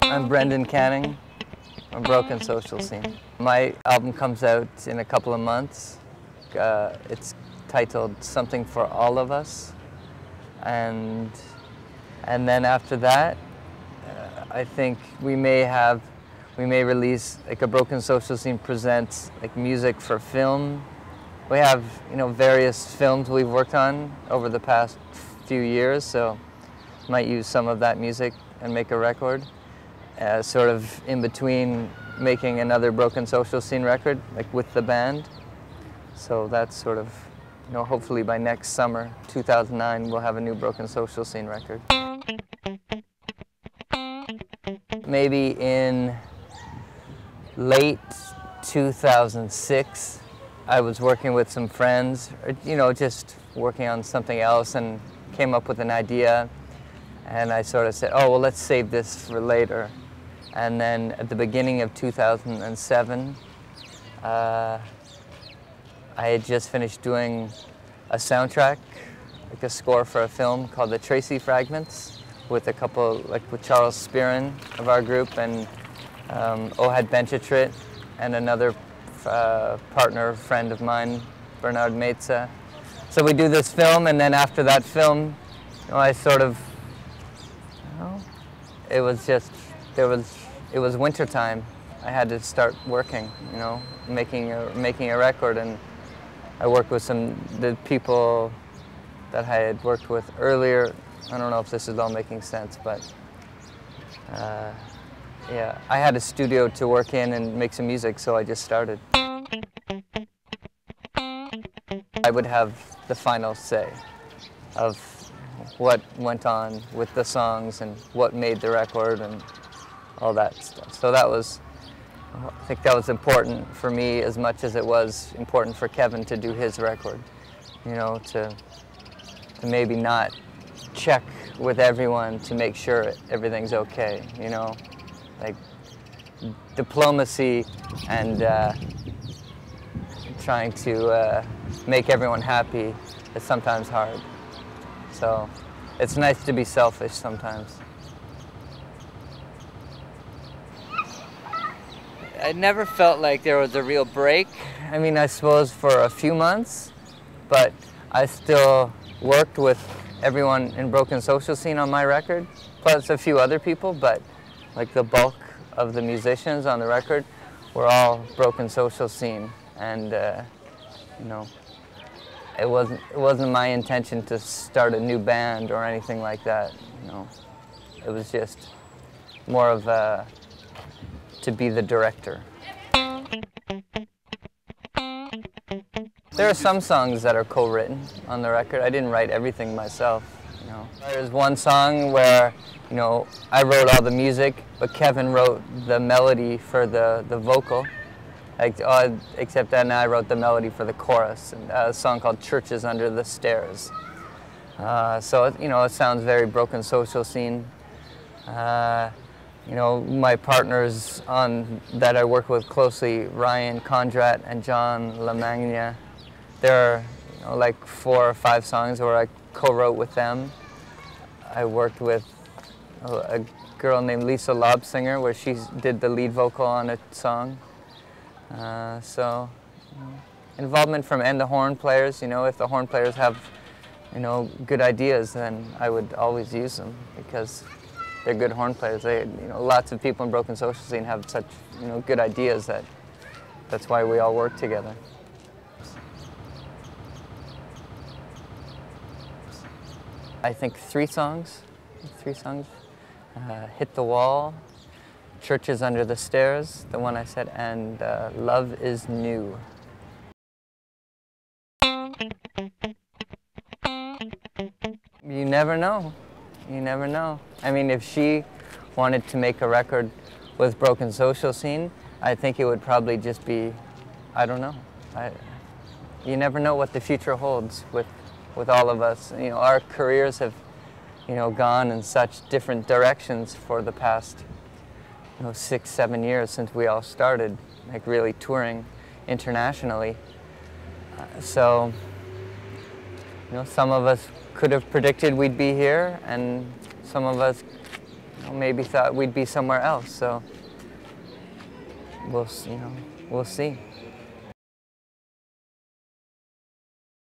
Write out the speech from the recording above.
I'm Brendan Canning. I'm Broken Social Scene. My album comes out in a couple of months. It's titled Something for All of Us. And then after that, I think we may release like a Broken Social Scene presents like music for film. We have various films we've worked on over the past few years, so might use some of that music and make a record. Sort of in between making another Broken Social Scene record, like with the band. So that's sort of, hopefully by next summer, 2009, we'll have a new Broken Social Scene record. Maybe in late 2006, I was working with some friends, just working on something else, and came up with an idea. And I sort of said, oh, well, let's save this for later. And then at the beginning of 2007, I had just finished doing a soundtrack, like a score for a film called The Tracy Fragments, with a couple, like with Charles Spearin of our group, and Ohad Benchetrit, and another partner, friend of mine, Bernard Metza. So we do this film, and then after that film, I sort of, it was just, it was winter time. I had to start working, making a record, and I worked with the people that I had worked with earlier. I don't know if this is all making sense, but yeah, I had a studio to work in and make some music, so I just started. I would have the final say of what went on with the songs and what made the record and all that stuff. So I think that was important for me as much as it was important for Kevin to do his record. To maybe not check with everyone to make sure everything's okay, like diplomacy and trying to make everyone happy is sometimes hard. So it's nice to be selfish sometimes. I never felt like there was a real break. I mean, I suppose for a few months, but I still worked with everyone in Broken Social Scene on my record, plus a few other people, but like the bulk of the musicians on the record were all Broken Social Scene, and it wasn't my intention to start a new band or anything like that. It was just more of to be the director. There are some songs that are co-written on the record. I didn't write everything myself. There's one song where I wrote all the music, but Kevin wrote the melody for the vocal. Except that I wrote the melody for the chorus, and a song called Churches Under the Stairs. So it sounds very Broken Social Scene. My partners that I work with closely, Ryan Condrat and John LaMagna, there are like 4 or 5 songs where I co-wrote with them. I worked with a girl named Lisa Lobsinger, where she did the lead vocal on a song. So involvement from the horn players. If the horn players have good ideas, then I would always use them because they're good horn players. Lots of people in Broken Social Scene have such good ideas that's why we all work together. I think 3 songs. Hit the Wall, Churches Under the Stairs, the one I said, and Love is New. You never know. You never know. I mean, if she wanted to make a record with Broken Social Scene, I think it would probably just be, I don't know. You never know what the future holds with all of us. Our careers have gone in such different directions for the past 6, 7 years since we all started, like really touring internationally. So some of us could have predicted we'd be here, and some of us maybe thought we'd be somewhere else. So we'll see.